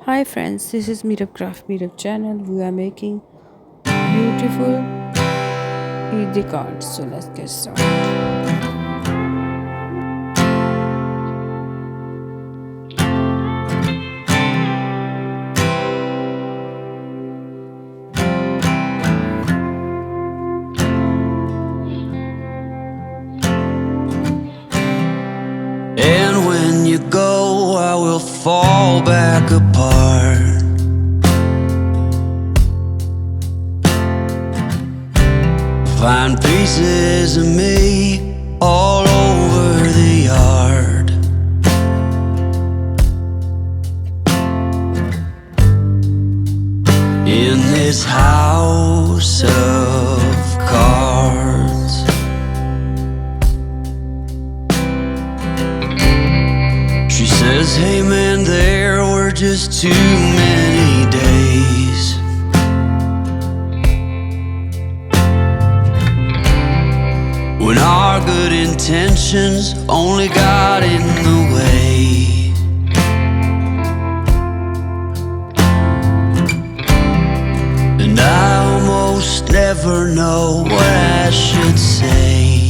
Hi friends, this is meerubcraft Meerub channel. We are making beautiful EID cards. So let's get started. And when you go, I will fall back apart. Find pieces of me all over the yard. In this house of cards, she says, hey man, there were just too many days. When our good intentions only got in the way. And I almost never know what I should say.